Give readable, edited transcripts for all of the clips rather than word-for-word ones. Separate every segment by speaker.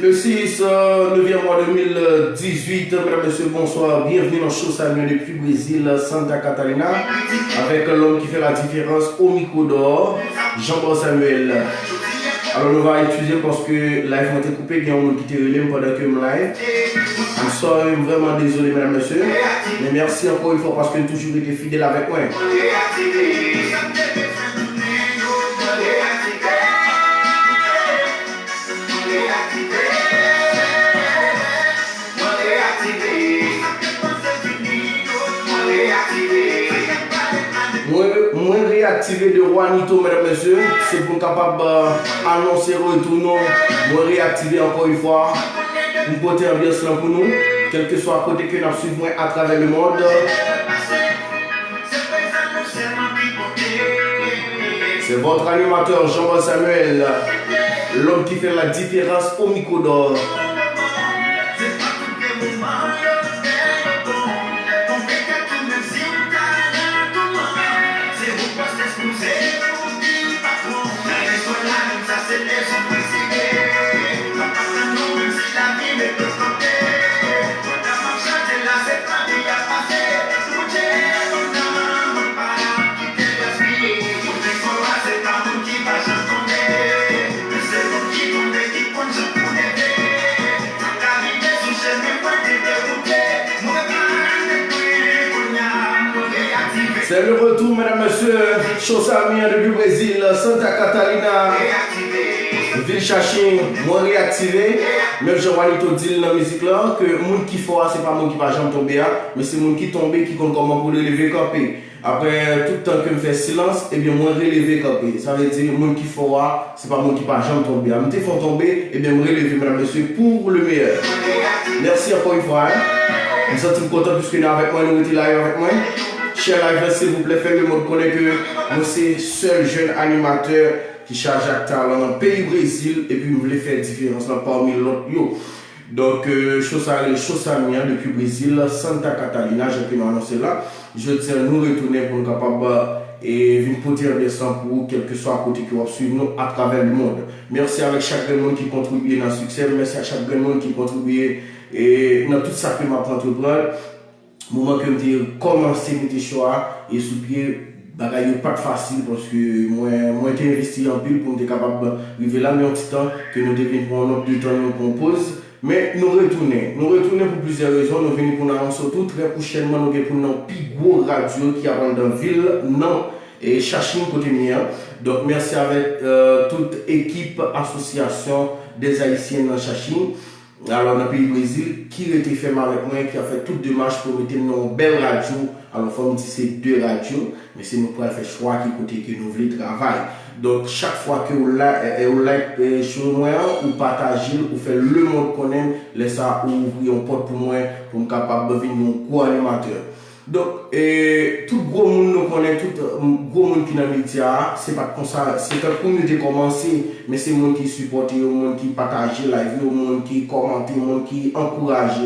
Speaker 1: Le 6 9e mois 2018, mesdames et messieurs, bonsoir. Bienvenue dans Show Samuel depuis Brésil, Santa Catalina, avec l'homme qui fait la différence au micro d'or, Jean-Paul Samuel. Alors, nous allons étudier parce que live m'a été coupé, il y a un monde qui était relé pendant que je live. Je suis vraiment désolé, mesdames et messieurs. Mais merci encore une fois parce que vous avez toujours été fidèle avec moi. Moi réactivé de Juanito, mesdames et messieurs, c'est pour capable annoncer retour. Moi réactivé encore une fois, pour porter ambiance là pour nous, quel que soit côté que nous suivons à travers le monde. C'est votre animateur Jean-Paul Samuel, l'homme qui fait la différence au micro d'or. C'est le retour, mesdames et messieurs, Show Samuel depuis Brésil, Santa Catalina, Ville Chachine, moi réactivé. Même Jean-Juanito dit dans la musique là que le monde qui fort, c'est pas le monde qui va jamais tomber, mais c'est le monde qui tombe qui compte comment pour lever camper. Après tout le temps que je fais silence, et bien moi relever camper. Ça veut dire le monde qui fort, c'est pas le monde qui va jamais tomber. Je me font tomber, et bien me relever, mesdames et messieurs, pour le meilleur. Merci encore une fois. Je me sens content puisque nous avec moi, nous étions là avec moi. Cher live, s'il vous plaît, faites le monde connaître que moi c'est seul jeune animateur qui charge à talent dans le pays Brésil et puis nous voulons faire différence là parmi l'autre. Donc, Show Samuel depuis Brésil, Santa Catalina, j'ai pu m'annoncer là. Je tiens à nous retourner pour nous capables et venir porter un dessin pour quel que soit à côté qui va suivre nous à travers le monde. Merci avec chaque monde qui contribue dans le succès, merci à chaque monde qui contribue et dans tout ça que m'a entreprendre. Moment que je commencé mes choix et sous pied bagaille pas facile parce que moi j'ai investi en pile pour être capable de vivre là mais en petit temps que nous devons prendre notre temps nous compose mais nous retourner pour plusieurs raisons nous venons pour nous annoncer tout très prochainement nous pour nous plus gros radio qui a dans la ville non et chercher côté mien donc merci avec toute équipe association des haïtiens dans Chachine. Alors, dans le pays Brésil, qui a été fait avec moi, qui a fait toute démarche pour mettre une belle radio. Alors, il faut me dire c'est deux radios, mais c'est nous qui avons fait choix qui côté que nous voulons travailler. Donc, chaque fois que vous like sur moi, ou partagez, ou faites le monde qu'on aime, laissez ça ouvrir une porte pour moi, pour me capable de devenir un co-animateur. Donc, tout gros monde nous connaît, tout gros monde qui est dans les médias, c'est pas comme ça, c'est quand la communauté commence, mais c'est le monde qui supporte, le monde qui partage la vie, le monde qui commente, le monde qui encourage.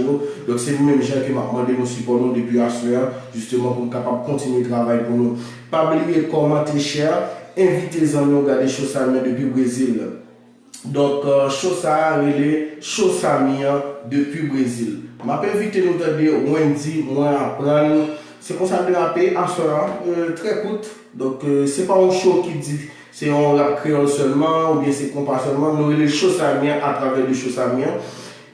Speaker 1: Donc, c'est le même gens qui m'a demandé de nous supporter depuis à ce heure, justement pour être capable de continuer le travail pour nous. Pas oublier de commenter, cher, invitez les amis à regarder Show Samuel depuis le Brésil. Donc, Show Samuel depuis le Brésil. Je m'appelle invité nous de Wendy, moi apprendre. C'est comme ça de rapper à cela, très court. Donc, c'est pas un show qui dit c'est un rap créole seulement ou bien c'est compas seulement. Nous les Show Samuel à travers le Show Samuel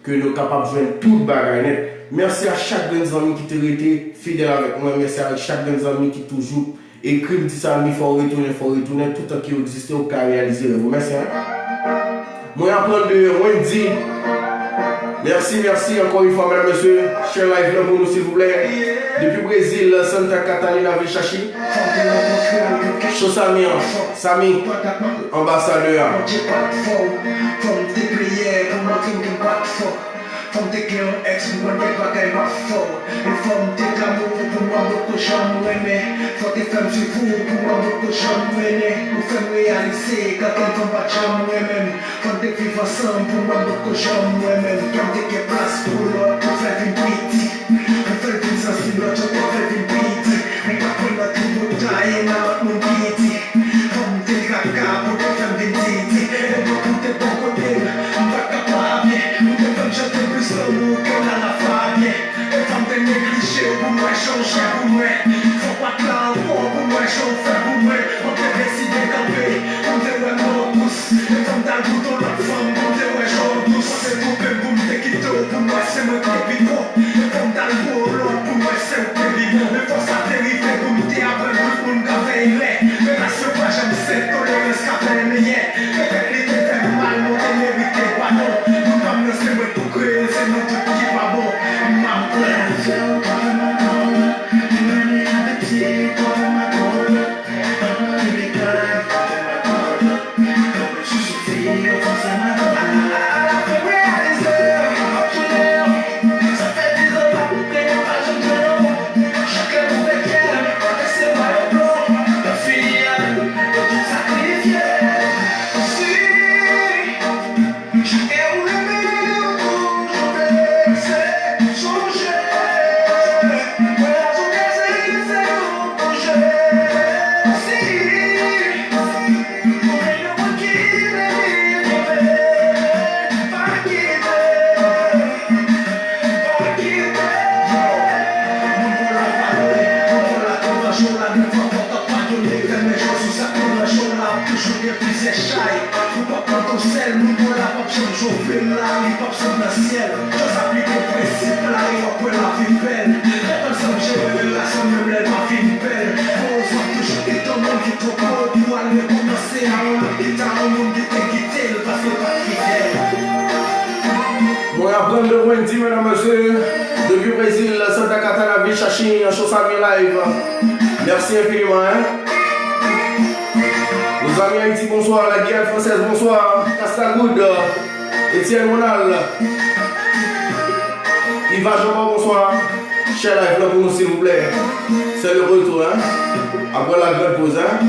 Speaker 1: que nous sommes capables de jouer tout le bagage. Merci à chaque ami qui t'a été fidèle avec moi. Merci à chaque ami qui toujours écrit, dit ça, il faut retourner, tout ce qui existe au cas réaliser. Merci. Moi, apprendre de Wendy. Merci encore une fois, mesdames et messieurs. Cher live là pour nous, s'il vous plaît. Depuis Brésil, Santa Catalina, Ville Chachine. Show Samuel, Sami, ambassadeur.
Speaker 2: Femme te que un ex, moi t'es pas qu'elle m'a fort. Et femme t'es d'amour pour moi, beaucoup j'aime aimer. Faut tes femmes sur vous, pour moi, beaucoup j'aime aimer. Ou femme réaliser, quand elle tombe pas j'aime même. Femme te vivre ensemble, pour moi, beaucoup j'aime même. Femme te que place pour l'autre, tout fait une petite. On fait une sensible, l'autre, on fait une petite. On va prendre la tout beau taille, et n'a pas mon petite. Femme te caca, pour te faire une petite. Et pour te bon côté, on va capable. moi, changer pour moi. Faut pas que là encore pour moi, chauffer pour moi. On peut décider de camper, on te voit mon pouce. Et comme dans le bouton, la femme, on te voit chaud douce. C'est tout le boum, t'es quitté, pour moi, c'est moi qui est vivant. Et comme dans le boulot, pour moi, c'est moi qui est vivant. Mais faut ça t'arriver, pour me dire, après tout le monde qui a fait une lait. Mais là, c'est pas, j'aime cette tolérance qui a fait une lait. Peut-être qu'il te fait mal, mon mérité, pardon. Nous, comme nous, c'est moi pour créer, c'est nous tout qui va bon. Ma
Speaker 1: Bon, après de Wendy, mesdames et messieurs, depuis le Brésil, Santa Catarina, Ville Chachine, Chosami Live. Merci infiniment. Nos amis Haïti, bonsoir. La Guyane française, bonsoir. Castagoud, Etienne Monal, Yvan Jean, bonsoir. Cher live là pour nous, s'il vous plaît. C'est le retour, hein. Après la grande pause, hein.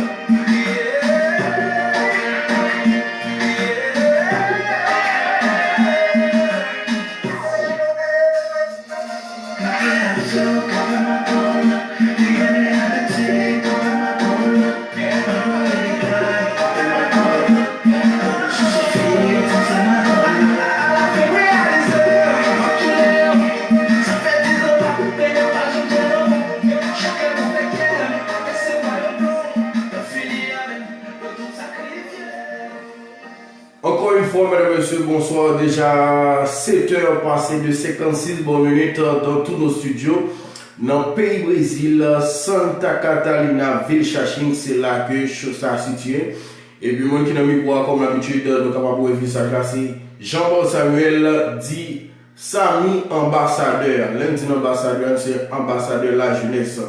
Speaker 1: Encore une fois, mesdames et messieurs, bonsoir. Déjà 7h passées de 56 bonnes minutes dans tous nos studios. Dans le pays Brésil, Santa Catarina, Ville Chachine, c'est là que ça situé. Et puis, moi qui n'ai mis quoi, comme l'habitude, nous capable de vivre ça classé. Jean-Paul Samuel dit Sami ambassadeur. Lundi ambassadeur, c'est ambassadeur de la jeunesse.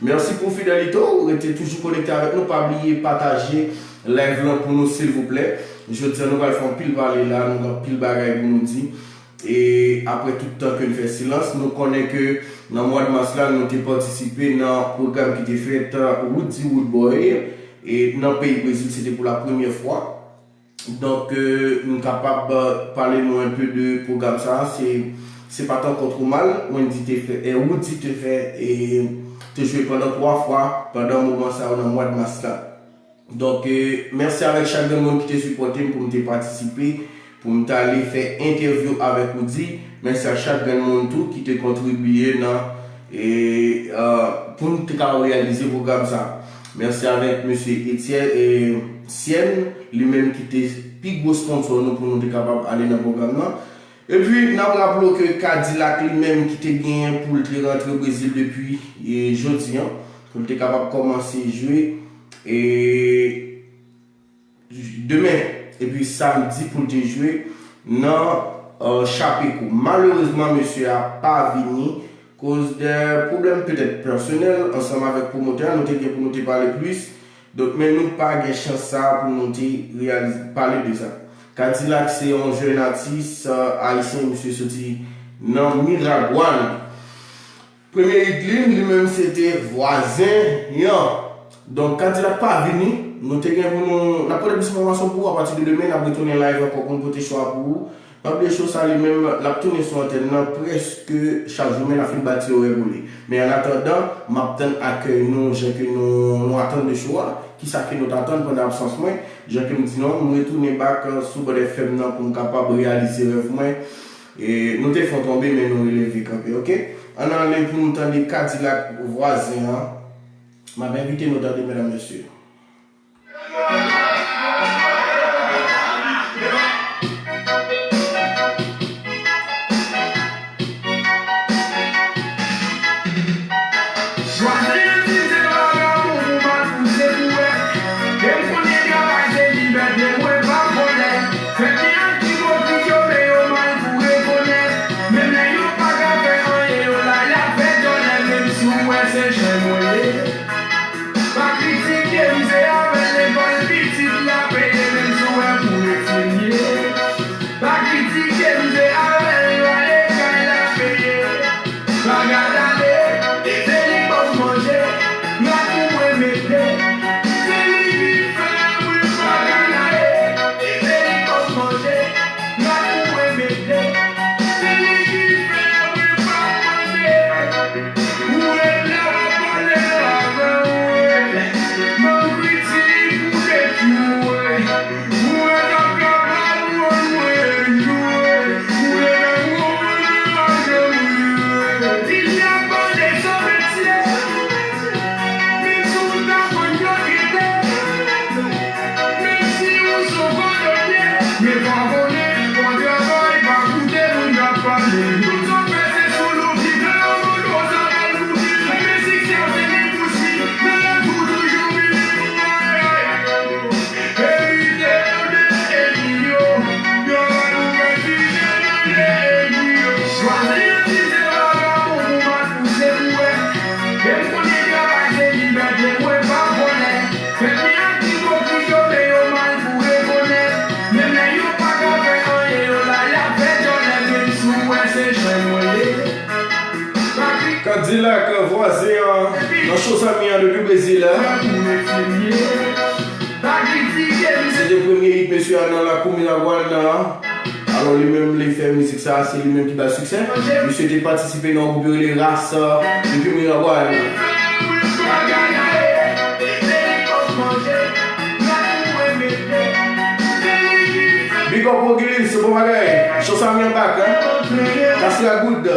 Speaker 1: Merci pour fidélité. Vous êtes toujours connectés avec nous. Pas oublier partager live là pour nous, s'il vous plaît. Je dis, nous allons faire pile parler là, nous allons pile bagaille pour nous dire. Et après tout le temps que nous faisons silence, nous connaissons que dans le mois de mars là, nous avons participé dans un programme qui était fait Woody Woodboy. Et dans le pays Brésil, c'était pour la première fois. Donc, nous sommes capables de parler un peu de programme ça. C'est pas tant contre mal. Woody te fait et te joué pendant 3 fois pendant un moment ça dans le mois de mars là. Donc, merci avec chaque monde qui t'a supporté pour me participer, pour me aller faire interview avec Woody. Merci à chaque monde qui t'a contribué pour nous réaliser le programme ça. Merci avec M. Etienne et Sienne, lui-même qui était plus gros sponsor pour nous être capable d'aller dans le programme là. Et puis, nous rappelons que Cadillac lui-même qui était bien pour rentrer au Brésil depuis jeudi, pour être capable de commencer à jouer. Et demain, et puis samedi pour te jouer dans Chapeco. Malheureusement, monsieur n'a pas venu à cause de problèmes peut-être personnels ensemble avec le promoteur. Nous avons pour nous parler plus. Donc, mais nous pas de chance pour nous parler de ça. Cadillac, c'est un jeune artiste haïtien, monsieur Soti, dans Miragouane. Premier église, lui-même, c'était voisin. Donc, quand il n'a pas venu, nous avons la première information pour à partir de demain, nous avons retourné live encore pour nous choix pour vous. Nous avons choses à lui-même, la tournée sur antenne, presque chaque jour, la fin bâtie au régulier. Mais en attendant, nous attendons accueil nous, j'ai que nous attendons le choix, qui ça que nous attendons pendant l'absence moi, j'ai que nous disons, nous retournons back sur le FM pour nous capables de réaliser le rêve moi. Et nous te faisons tomber, mais nous relevons quand même, ok? On a allé pour nous entendre Cadillac voisin. M'a invité nous entendre, mesdames et messieurs. Cadillac voisin dans chose ami depuis Brésil. C'est le premier hit monsieur dans la commune à Guadana. Alors lui-même les fait musique ça, c'est lui-même qui a le succès. Monsieur a participé dans le groupe Les Races depuis la Guadana. Big up au Gilles, c'est bon bagay. Chose ami en bac, hein. That's la good.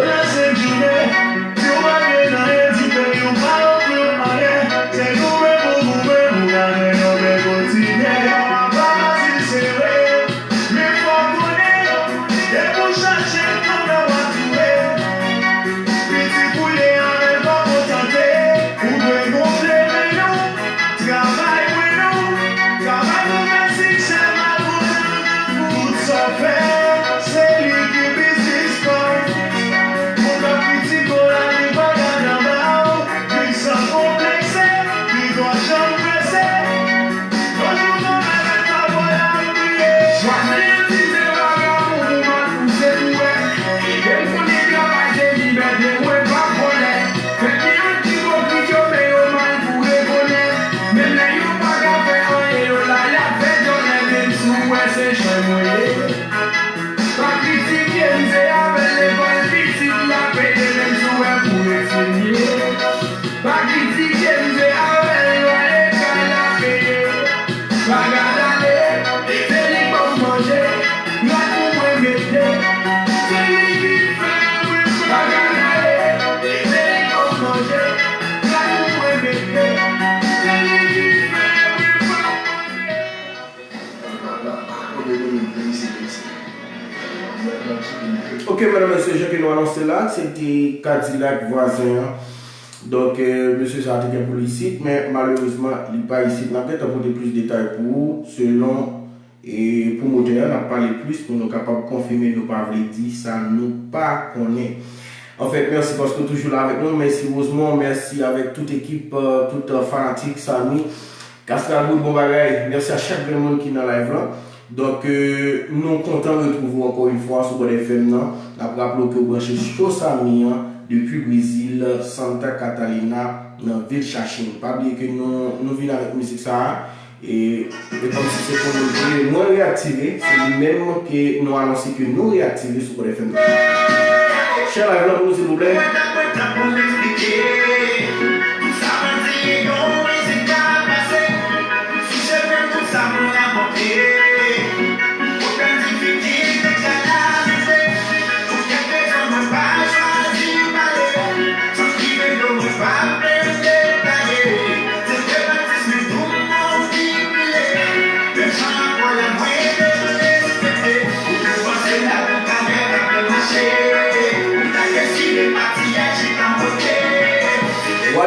Speaker 1: Ok, mesdames et messieurs, je vais nous annoncer là, c'était Cadillac voisin. Donc, monsieur Sartre est pour ici, mais malheureusement, il n'est pas ici. On a peut-être apporté plus de détails pour vous, selon et pour moteur, on a parlé plus pour nous capables de confirmer, nous pas dire ça, nous pas connaît. En fait, merci parce que toujours là avec nous, merci Rosemont, merci avec toute équipe, toute fanatique, Samy, Cascabou, bon bagay, merci à chaque monde qui est dans la live là. Donc, nous sommes contents de retrouver encore une fois sur le FM. Nous avons rappelé que vous branchez Chosami depuis Brésil, Santa Catalina, dans la ville de Chachine. Pas oublier que nous venons avec musique ça. Et comme si c'est pour nous dire, nous réactiver, c'est lui-même que nous annonçons que nous réactiver sur le FM. Cher live là, s'il vous plaît.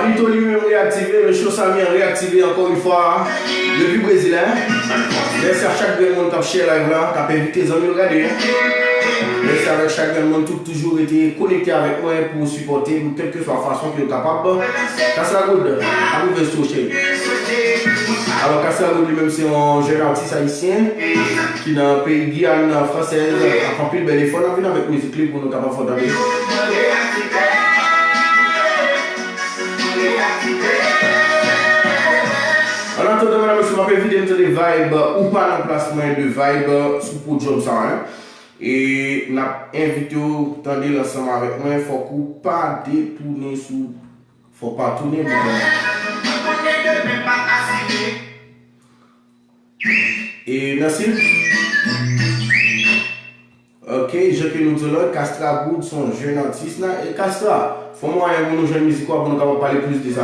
Speaker 1: Juanito lui-même réactivé, le show Samir réactivé encore une fois depuis Brésil. Merci à chaque monde qui a share live là, qui a invité les amis à regarder. Merci avec chaque monde qui a toujours été connecté avec moi pour supporter, quelle que soit la façon qu'il est capable. Kassra Good, à vous de chérie. Alors Kassra Good lui-même c'est un jeune artiste haïtien qui dans le pays Guyane française a rempli le bel effort à venir avec musique libre pour nous capables de faire. En attendant, madame, monsieur, je vais vidéo de vibe ou pas l'emplacement de vibe sous pour job ça. Et nous avons invité vous tendre ensemble avec moi. Il faut que vous pas détourner sous. Faut pas tourner. Et merci. Ok, je que nous disons là, Kassra Good, son jeune artiste. Et Kassra, faut moi un jeune musical pour nous parler plus de ça.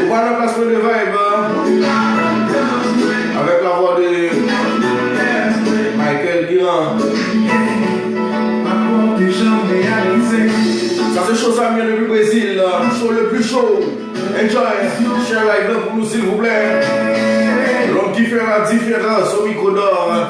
Speaker 1: Voilà place de vibe avec la voix de Michael Guiran. Ça c'est chaud ça vient depuis Brésil, show le plus chaud. Enjoy, share live pour nous s'il vous plaît. L'homme qui fait la différence au micro d'or.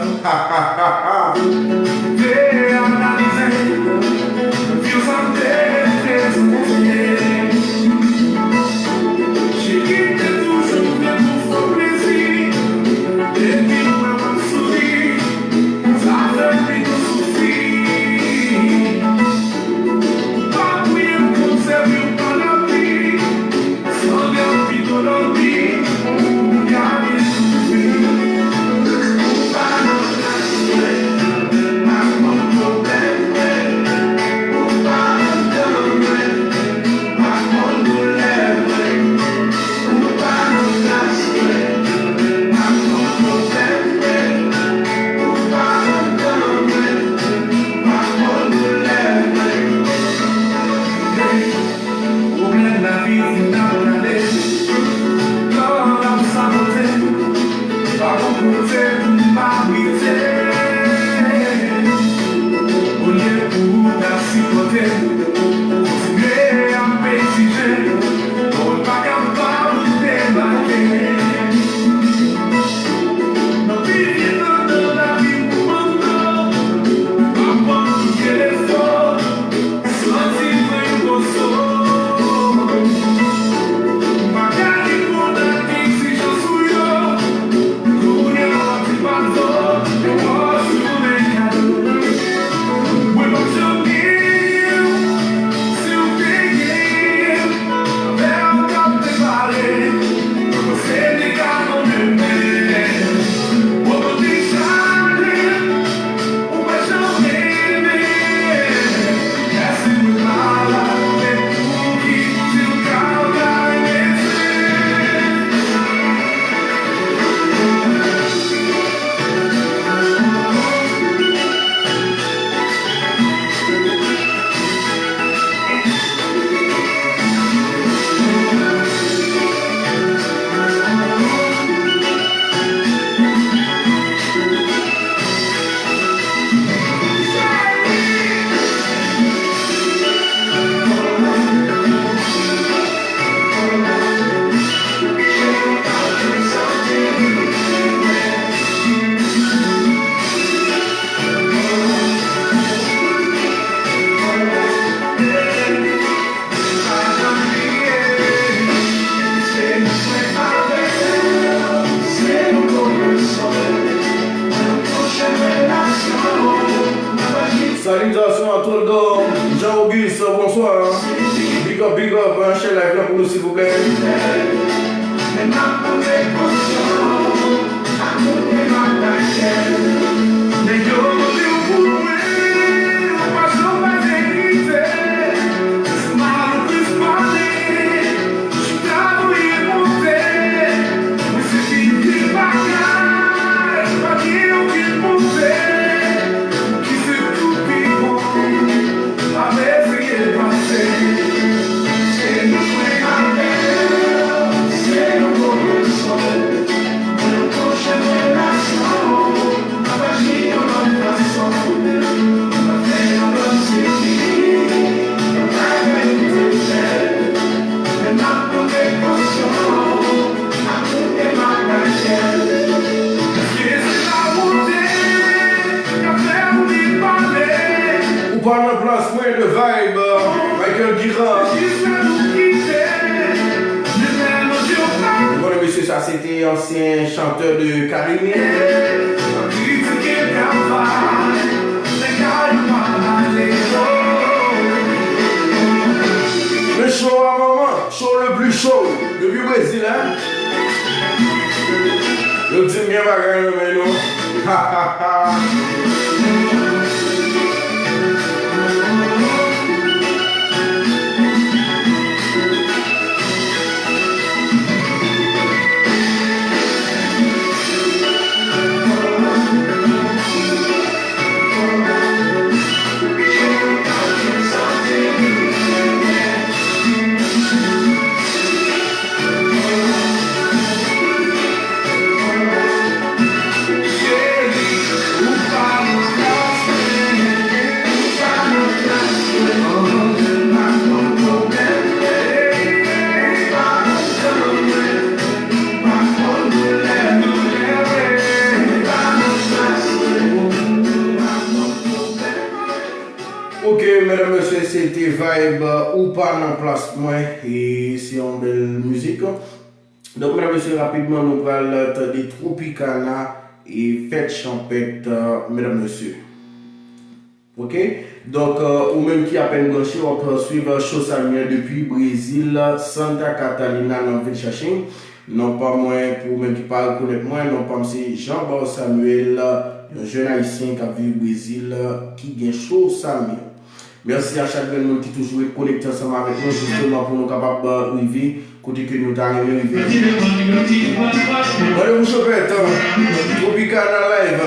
Speaker 1: Salutations à tout le monde. Jean-Auguste, bonsoir. Big up, un chien live là pour nous s'il vous plaît. place moins de vibe, Michael Guira. Bon, monsieur, ça c'était ancien chanteur de Caribbean. Le show à moment, show le plus chaud depuis le Brésil, hein? Le petit bien bagarre, mais non. Ha ha ha. Ok, mesdames, messieurs, c'était Vibe ou pas dans place moi et c'est une belle musique. Donc, mesdames, messieurs, rapidement, nous allons entendre Tropicana et Fête Champêtre, mesdames, messieurs. Ok? Donc, ou même qui a peine branché, on peut suivre Show Samuel depuis Brésil, Santa Catalina, dans le Chaching. Non pas moi, pour même qui parle connaître moi, non pas c'est Jean-Baptiste Samuel, un jeune haïtien qui vit au Brésil, qui gagne Show Samuel. Merci à chaque monde qui toujours est connecté ensemble avec nous, justement pour nous capables d'arriver, côté que nous arrivons à arriver. Allez, vous chopez, Tropicana live.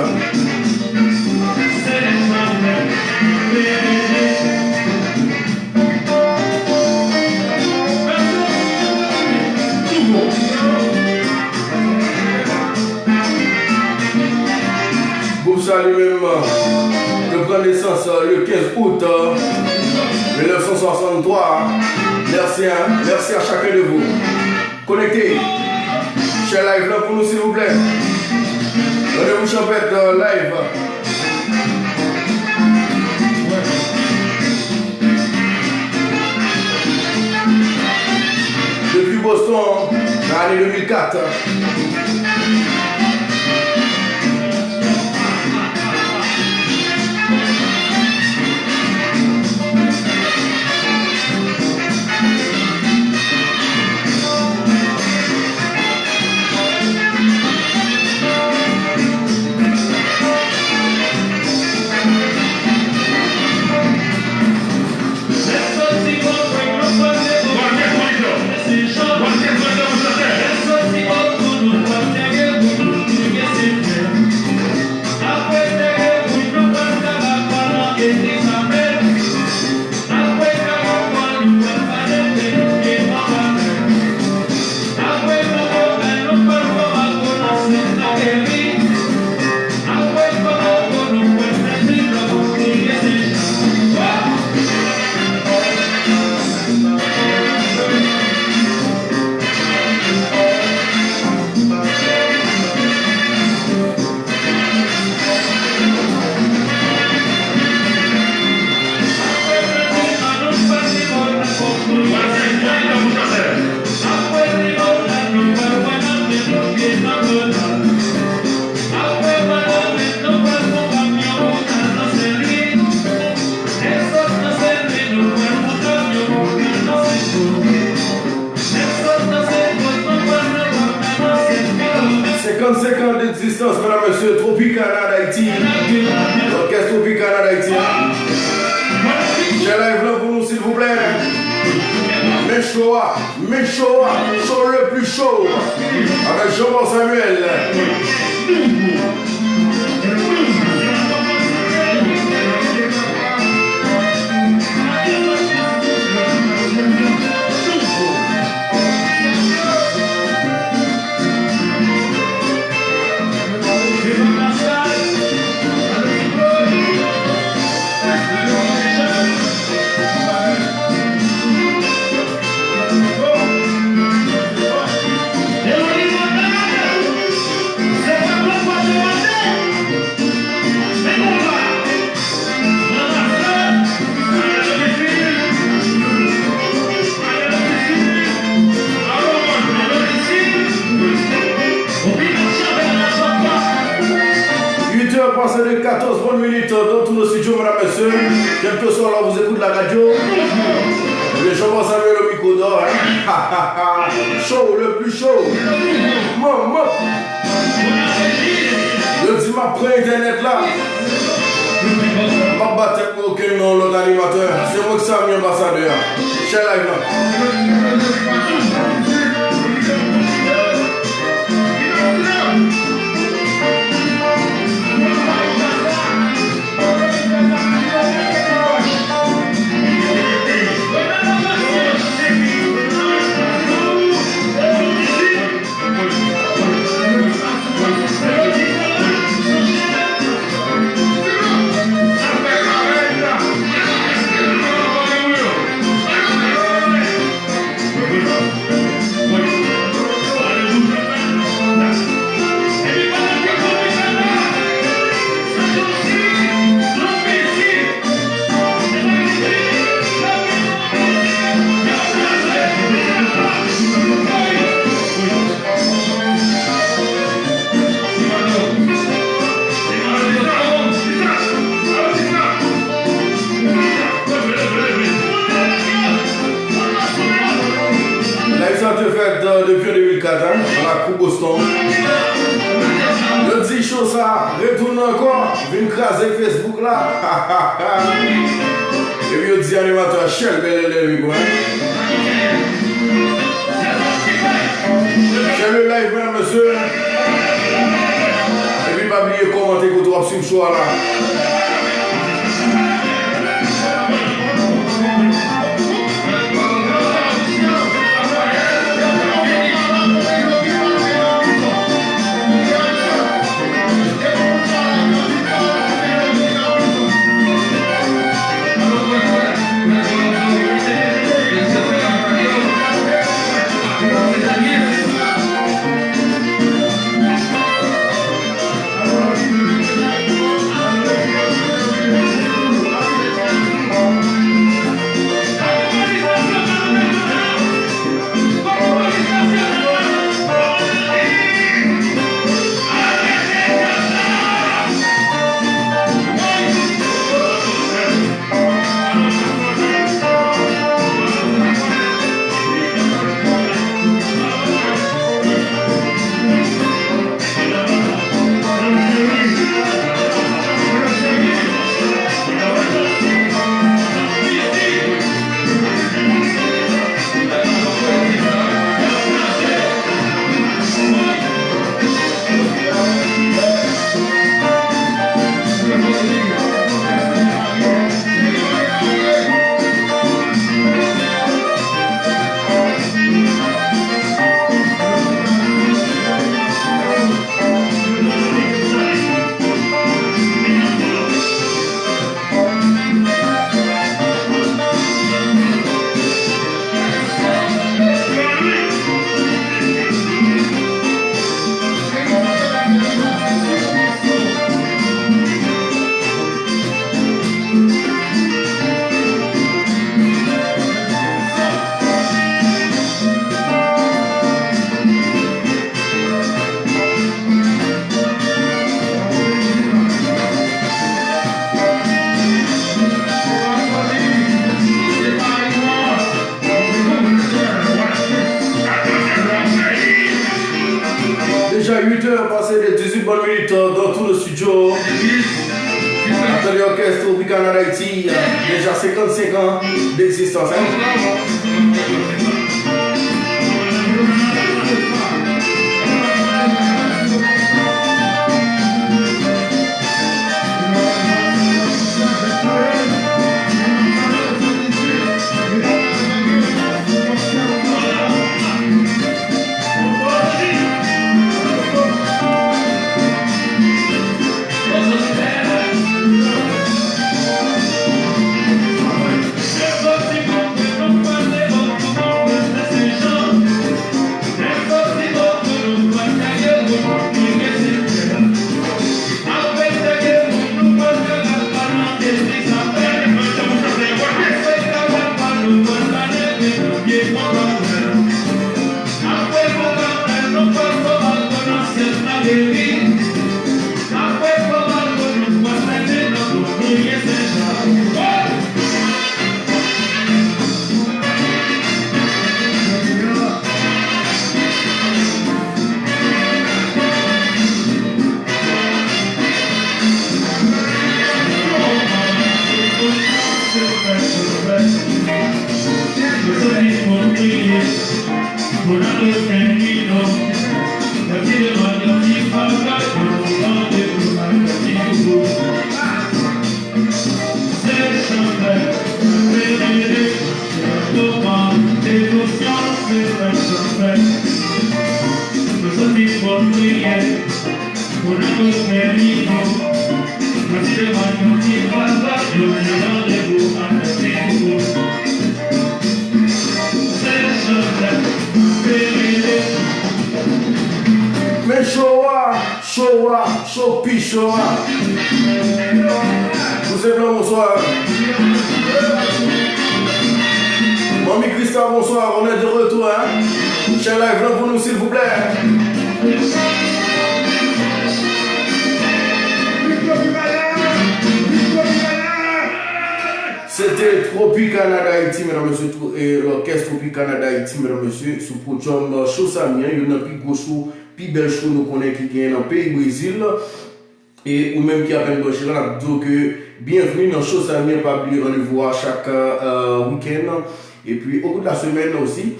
Speaker 1: Pour saluer même de prendre naissance le 15 août 1963. Merci à chacun de vous. Connectez. Chez live là pour nous s'il vous plaît. Rendez-vous champêtre live. Depuis Boston, dans l'année 2004. D'existence, mesdames et messieurs, Tropicana d'Haïti. L'orchestre Tropicana d'Haïti. J'ai live là pour nous, s'il vous plaît. Show le plus chaud. Avec Jean-Baptiste Samuel.
Speaker 3: What?
Speaker 1: passé de 14 bonnes minutes dans tout le studio, mesdames et messieurs. Quel que soit là, vous écoutez la radio. Les gens vont saluer le micro d'or. Hein? Chaud, le plus chaud. Maman. Le dimanche après Internet là. Pas battre aucun nom, l'autre animateur. C'est moi qui suis un ambassadeur. Chez live là. Depuis 2004, hein, à la Coupe Boston. Le 10 chaud ça, retourne encore, vient craser Facebook là. Et puis, il dit animateur, Shell, Shell le live, mesdames, monsieur. Et puis, pas oublier commenter que tu as sur le choix là. Déjà 8 heures passées de 18 bonnes minutes dans tout le studio. Atelier Orchestre Tropicana d'Haïti, déjà 55 ans d'existence. Mais Showa. Vous êtes là, bonsoir. Mamie Christa, bonsoir. On est de retour, hein. Cher live là pour nous, s'il vous plaît. C'était Tropicana d'Haïti, mesdames et messieurs, et l'orchestre Tropicana d'Haïti, mesdames et messieurs, sous podium Chosamien, il y a un plus gros show, plus bel show nous connaissons qui est dans le pays Brésil. Et ou même qui a peine branché là, nous disons que bienvenue dans Chosamien, pas oublier rendez-vous à chaque week-end. Et puis au bout de la semaine aussi,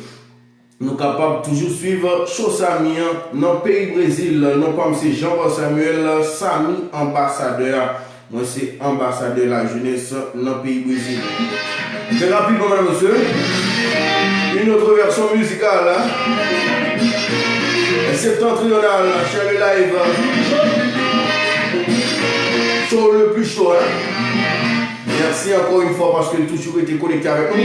Speaker 1: nous sommes capables de toujours suivre Chosamien dans le pays Brésil. Non pas M. Jean-Samuel Sami, ambassadeur. Moi, c'est ambassadeur de la jeunesse dans le pays Brésil. C'est rapidement, madame, monsieur. Une autre version musicale. Septentrionale, chez le live. Show le plus chaud. Merci encore une fois parce que vous avez toujours été connecté avec nous.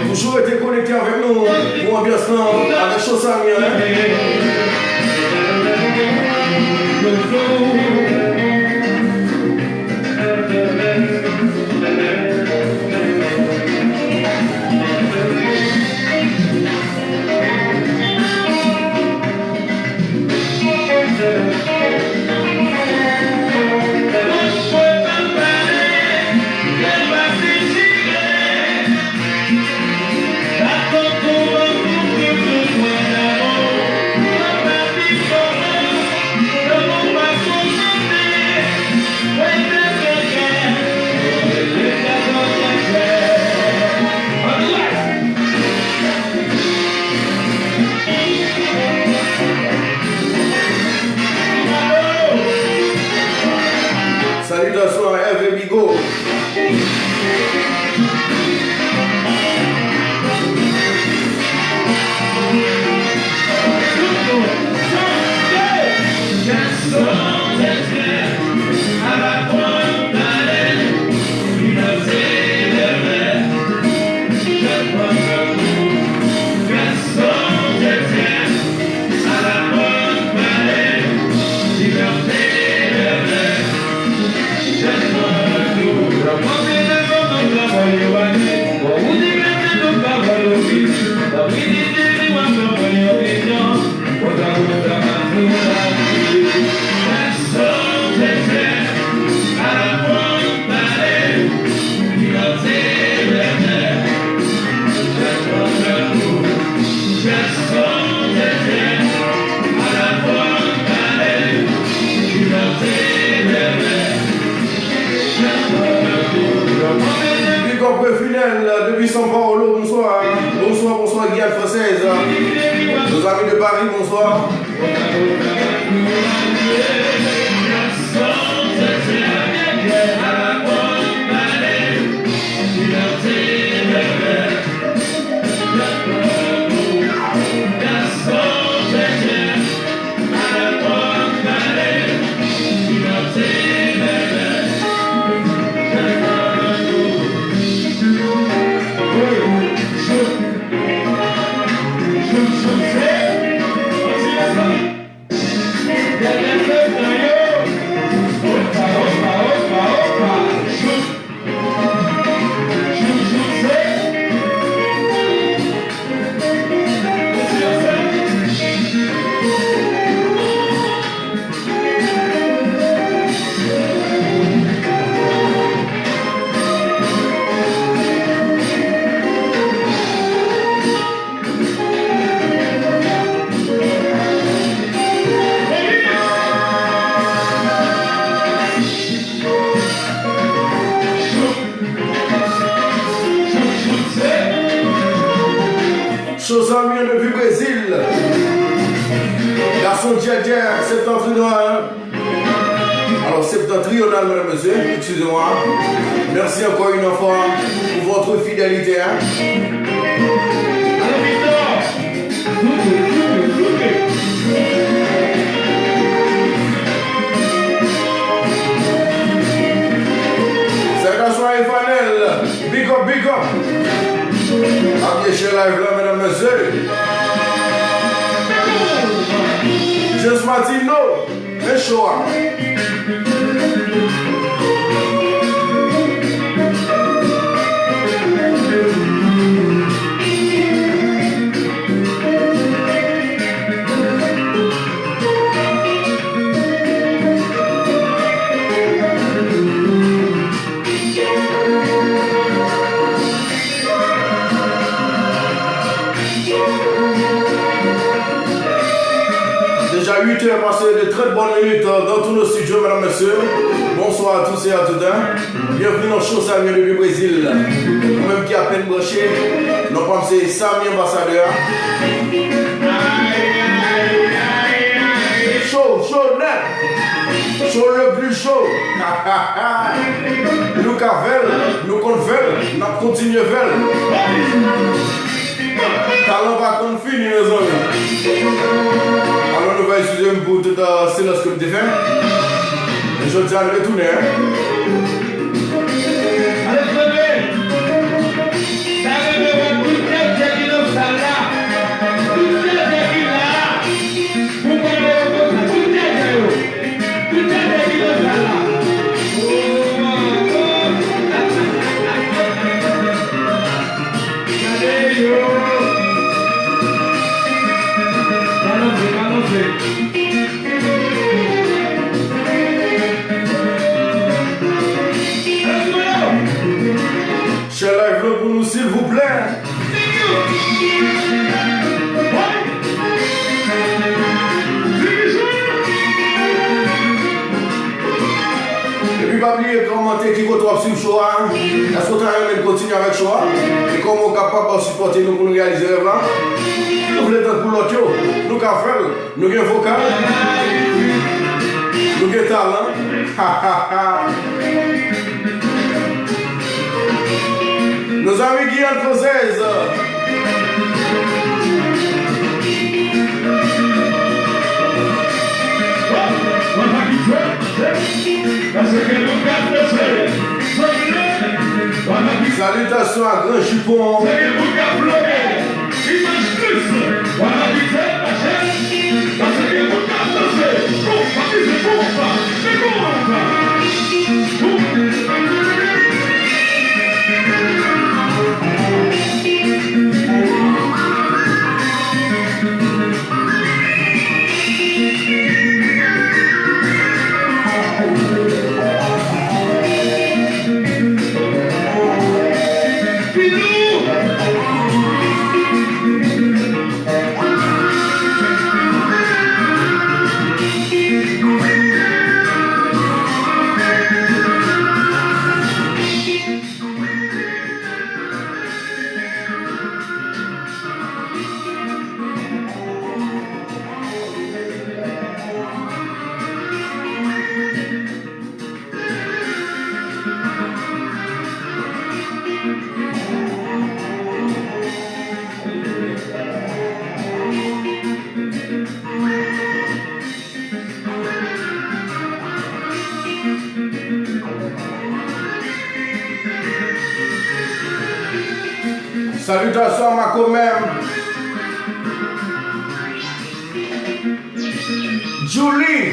Speaker 1: Toujours été connecté avec nous pour ambiance avec Chosamien. septentrional. Alors, septentrional, mesdames et messieurs, excusez-moi. Merci encore une fois pour votre fidélité. C'est la soirée Fanel. Big up, big up. À bien chez live là, mesdames et messieurs. Just Martino, et Shoah. Déjà 8 heures passées de très bonnes minutes dans tous nos studios, mesdames et messieurs. Bonsoir à tous et à toutes. Bienvenue dans le show Samien du Brésil. Nous-mêmes qui a peine branché, nous pensons c'est Samien ambassadeur. Chaud net. Chaud le plus chaud. Nous cavels, nous convels, nous continuons vel. Talent va qu'on finit les amis. Alors nous allons utiliser un bout de silence que nous avons fait. Et je tiens à retourner.
Speaker 3: Allez, levez. Tout est qui nous là. Tout est qui là. Vous parlez tout est qui nous là. Allez, yo.
Speaker 1: Chez live pour nous s'il vous plaît. Et puis pas oublier commenter qui retrouve sur le show. Est-ce que vous avez continuer avec le show? Et comment on est capable de supporter nous pour nous réaliser le rêve? Nous voulons être pour l'autre, nous avons fait, nous avons vocal, nous avons talent. Nos amis Guillaume Française. Salutations à Grand Chupon. Salutations à ma commère Julie.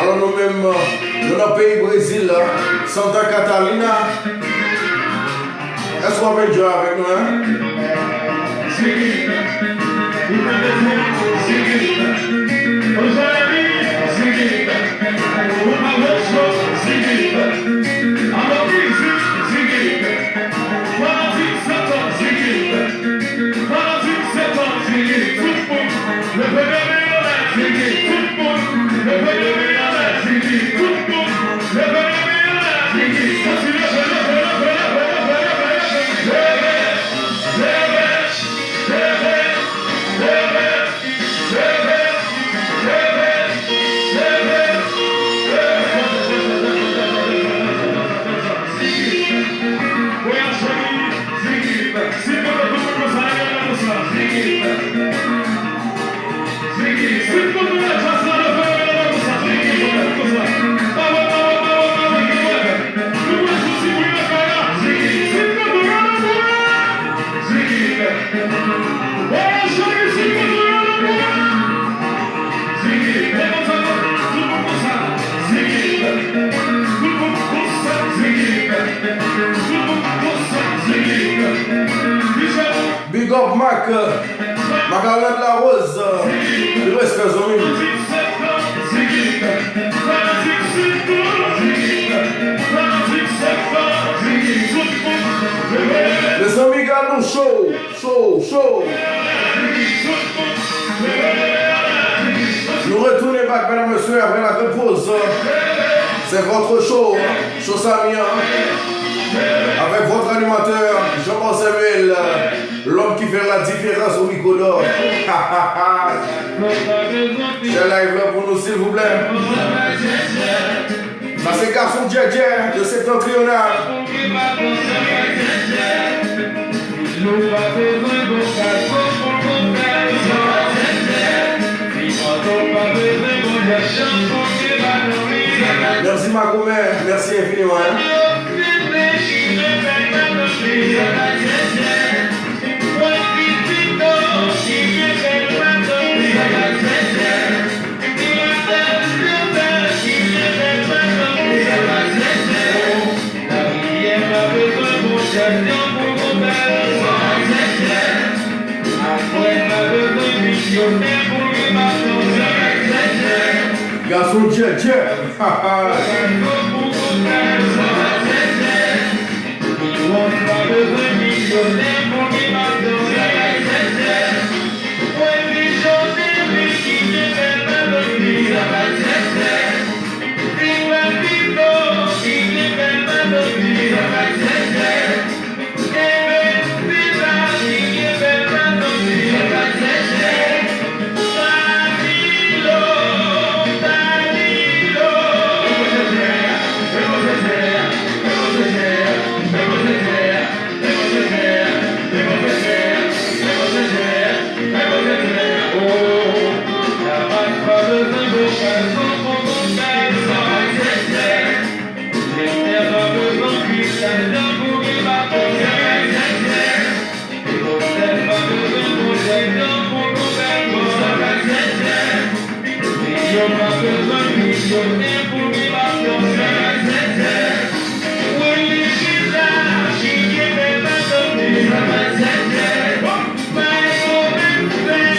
Speaker 1: Alors nous-mêmes, dans le pays Brésil, Santa Catalina. Est-ce qu'on peut jouer avec nous, hein? Big up Mac, Magalette la Rose, le reste des amis. Les amis gardons chaud. Nous retournons back, mesdames et messieurs, après la pause. C'est votre show Samia, avec votre animateur Jean-Paul Samuel, l'homme qui fait la différence au micro d'or. J'ai live là pour nous, s'il vous plaît. Ça c'est Garçon Djedje de Septentrional. Merci Magomé, merci infiniment. Garçon Djedje.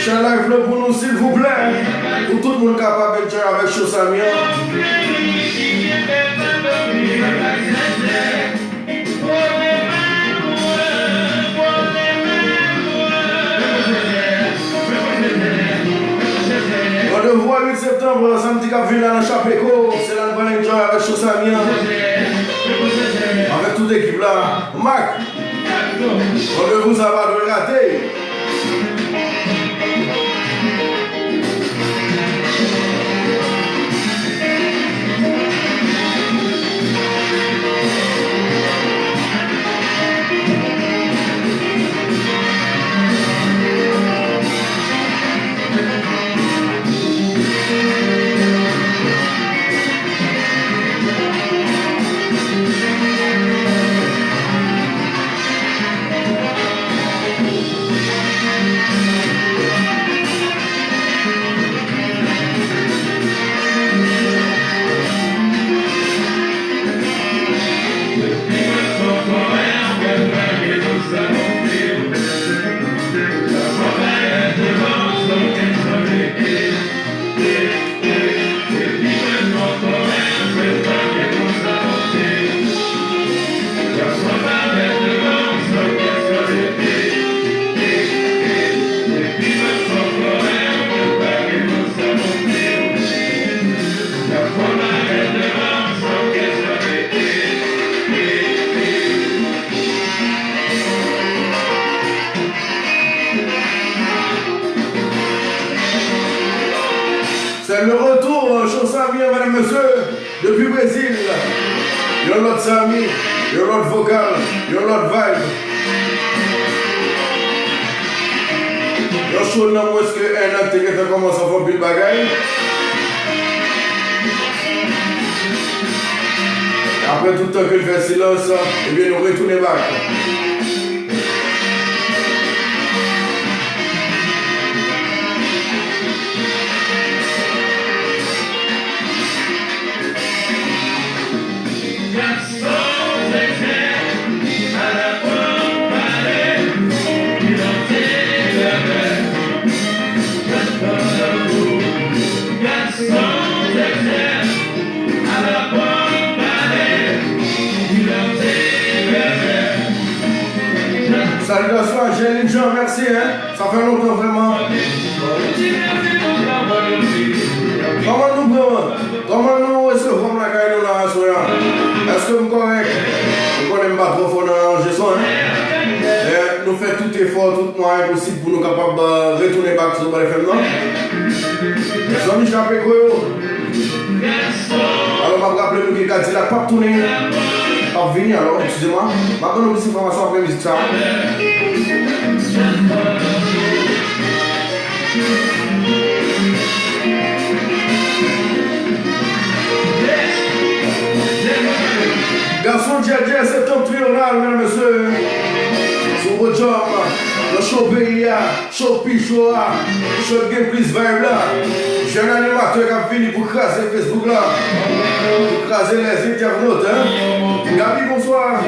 Speaker 1: Chers live là pour nous, s'il vous plaît. Pour tout le monde capable de jouer avec Samia. Rendez-vous le 8 septembre, samedi cap vient dans Chapéco. C'est là qu'on va jouer avec Samia. Avec toute l'équipe là. Mac, rendez-vous, ça va de rater. retour, Chosami, mesdames, messieurs, depuis Brésil. Yon l'autre Sami, yon l'autre vocal, yon l'autre vibe. Yon chaud nan moins que un an que tu commences à faire pile bagaille. Après tout le temps que je fais silence, et bien nous retournons back. Salutations à Jéline Jean, merci, hein. Ça fait longtemps vraiment. Comment nous recevons la caille de la soya? Est-ce que vous correct? Vous connaissez pas trop fort dans le son, hein? Nous faisons tout effort, tout moyen possible pour nous capables de retourner back sur le FM, non? Jean-Michel Chapéco. Alors, je vais rappeler que Cadillac pas tourner. Pas venir alors, excusez-moi. Maintenant, nous avons une information après la musique. Ça. Garçon Djadja, c'est top trioral, mesdames et messieurs. Sur votre job, le show PIA, show Pichoa, show Game Please Vibe là. J'ai un animateur qui a fini pour craser Facebook là. Pour craser les internautes, hein. Gabi, bonsoir.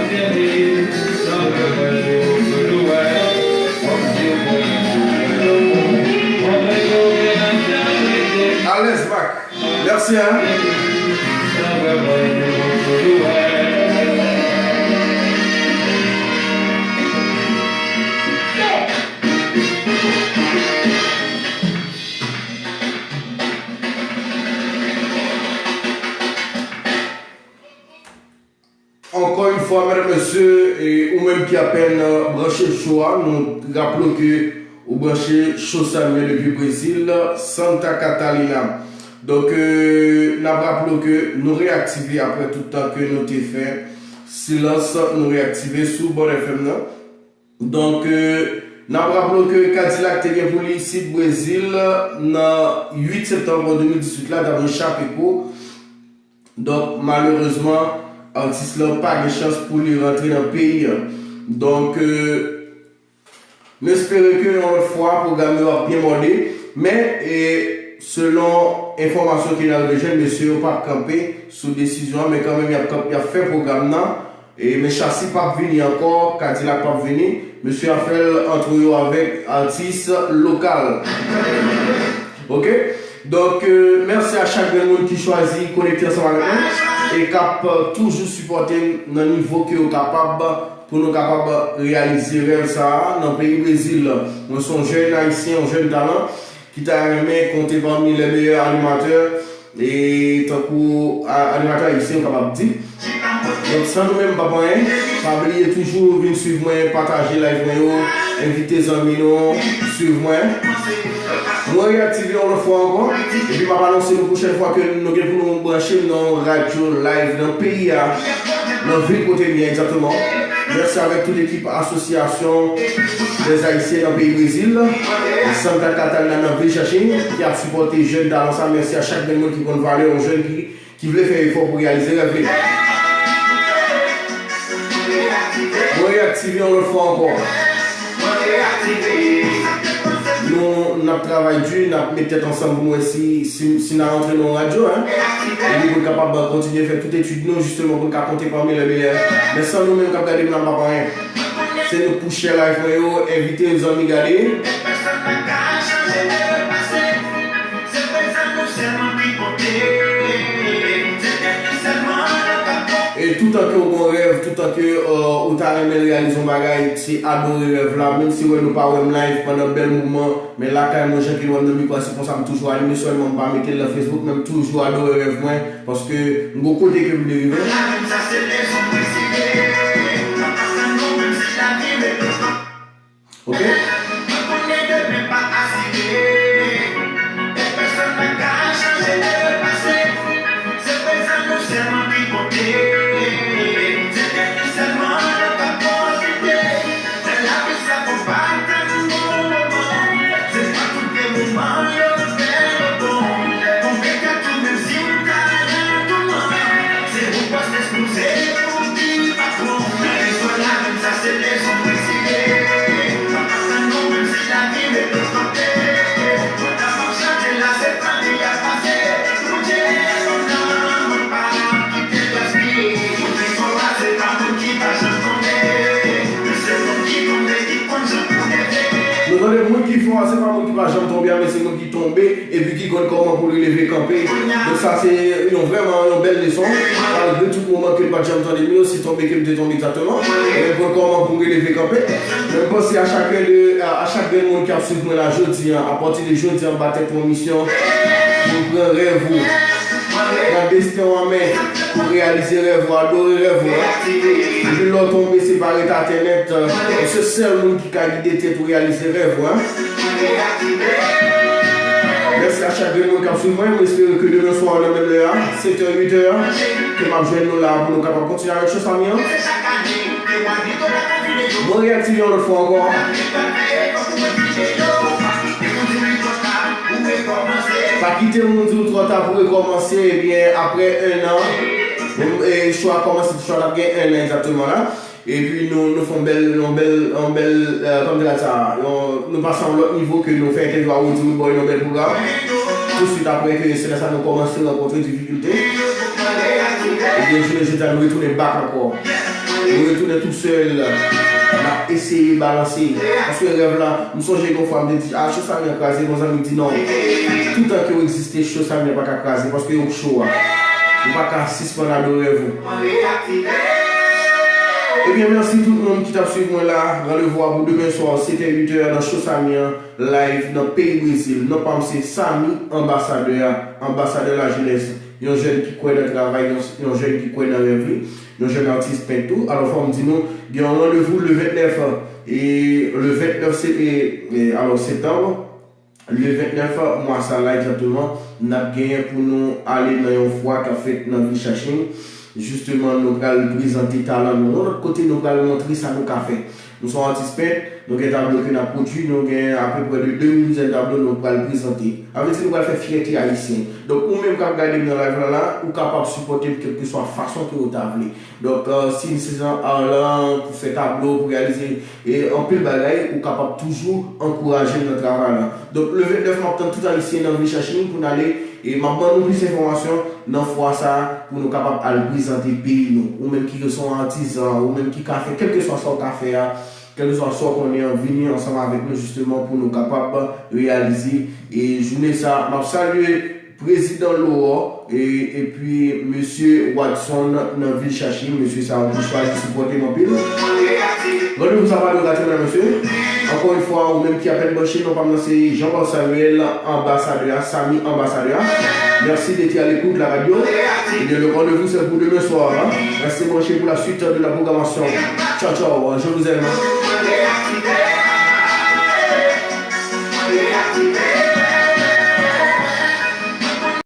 Speaker 1: Alex Bac, merci, hein. Encore une fois, mesdames et messieurs, et ou même qui à peine branché le choix, nous rappelons que vous branchez Chosami depuis Brésil, Santa Catalina. Donc, nous rappelons que nous réactivons après tout le temps que nous avons fait silence, nous réactivons sous Bon FM. Donc, nous rappelons que Cadillac est pour ici Brésil, le 8 septembre 2018, là, dans le Chapéco. Donc, malheureusement, l'artiste n'a pas de chance pour lui rentrer dans le pays. Donc, nous espérons qu'une autre fois, le programme va bien morder. Mais, selon l'information qu'il a rejoint, monsieur n'a pas campé sous décision, mais quand même, il a fait le programme. Et mes châssis pas venir encore, Cadillac pas venir. Monsieur a fait entre avec artiste local. Ok? Donc, merci à chaque monde qui choisit connecter ensemble avec nous et qui toujours supporter dans le niveau que vous capable pour nous capables de réaliser ça dans le pays Brésil. Nous sommes jeunes haïtiens, jeunes talents qui t'a aimé compter parmi les meilleurs animateurs et tant qu'animateur haïtien capable de dire. Donc, sans nous-mêmes, pas oublier toujours venir suivre moi, partager live, inviter les amis, suivre moi. Nous réactivons une fois encore. Et puis, je vais annoncer la prochaine fois que nous allons nous brancher dans la radio live dans le pays, dans la ville côté bien exactement. Merci avec toute l'équipe association des Haïtiens dans le pays Brésil, Santa Catalina dans le ville Chaching, qui a supporté les jeunes dans l'ensemble. Merci à chaque monde qui prend valeur aux jeunes qui voulaient faire effort pour réaliser la vie. Nous réactivons une fois encore. Nous avons travaillé dur, nous avons mis tête ensemble pour nous si nous rentrons dans la radio. Et nous sommes capables de continuer à faire toute étude, justement pour nous compter parmi les meilleurs. Mais sans nous-mêmes, nous ne pouvons pas rien. C'est nous pousser la live, inviter les amis à regarder. Et tout en que on rêve, tout en que on t'a aimé réaliser un bagage, c'est adorer rêve là, même si on nous pas en live pendant un bel moment, mais là quand même les gens qui ont mis quoi, c'est pour ça que toujours animé seulement pas mettre le Facebook, même toujours adorer rêve moi, parce que nous côté que vous devez. Ok? fois, c'est pas moi qui va jamais tomber, mais c'est moi qui tombe et puis qui connaît comment pour le lever camper. Donc ça, c'est vraiment une belle leçon. Malgré tout moment que le pas jamais entendu, mais aussi tomber que me tombe exactement. Et comment pour le lever camper. Je pense à chaque monde qui a suivi moi la jeudi, à partir de jeudi, on battait pour mission. Pour prendre rêve, la destin en main, pour réaliser rêve, adorer rêve. Et puis l'autre tomber séparé d'internet, c'est seul monde qui a guidé pour réaliser rêve. Merci à chaque monde qui a suivi moi. J'espère que demain soir, on a même l'heure, 7h, 8h, que ma journée nous là pour nous capables de continuer avec chose à mien. Bon, réactivons l'autre fois encore. Pas quitter mon tour trop tard pour recommencer, et bien après un an, et je choix commencer, je choix d'avoir un an exactement là. Et puis nous faisons comme ça, nous passons à l'autre niveau que nous faisons quelques jours où nous avons un bel programme. Tout de suite après que c'est là ça nous commence à rencontrer des difficultés. Et bien je vais nous retourner back encore. Nous retourner tout seul. On a essayé de balancer. Parce que le rêve là, nous sommes une fois, me dit, ah, chose ça vient craser. Nos amis disent non. Tout le temps que vous existez, chose ça vient pas craser. Parce que vous êtes chaud. Vous ne pouvez pas suspendre à nos rêves. Eh bien, merci tout le monde qui t'a suivi moi là. Rendez-vous pour demain soir, 7h-8h dans Chose Samien, live dans le pays Brésil. Nous pensons c'est Sami, ambassadeur de la jeunesse. Il y a un jeune qui croit dans le travail, il y a un jeune qui croit dans la vie, il y a un jeune artiste peintre. Alors, il dit nous, il y a un rendez-vous le 29 et le 29 septembre. Le 29 mois, ça là exactement, nous avons gagné pour nous aller dans une fois qu'a fait dans le Chaching. Justement, nous allons présenter talent. De l'autre côté, nous allons montrer ça nous avons fait. Nous sommes artistes peintres, nous avons un tableau que nous avons produit, nous avons à peu près de 2000 tableaux nous allons présenter. Avec ça, nous allons faire fierté haïtienne. Donc, ou même quand vous regardez dans la live là, ou capable de supporter quelle que soit la façon que vous avez. Donc, si nous sommes en pour faire tableau, pour réaliser et en plus de bagaille, ou capable toujours encourager notre travail là. Donc, le 29 mars, tout haïtien dans le Chaching pour aller. Et maintenant, nous plus d'informations dans fois ça pour nous capables de présenter le pays, nous, ou même qui sont artisans, ou même qui fait, quel que soit son café, quel que soit ce qu'on est venu ensemble avec nous justement pour nous capables de réaliser. Et je voulais ça, je salue président Laurent et puis monsieur Watson dans la ville Chaching, monsieur Sarah Bouchard qui supporte mon pile. Rendez-vous ça va le gâteau, monsieur. Encore une fois, ou même qui appelle Boché, nous parlons c'est Jean-Paul Samuel, ambassadeur, Sami, ambassadeur. Merci d'être à l'écoute de la radio. Et le rendez-vous c'est pour demain soir. Restez branchés pour la suite de la programmation. Ciao, ciao, je vous aime.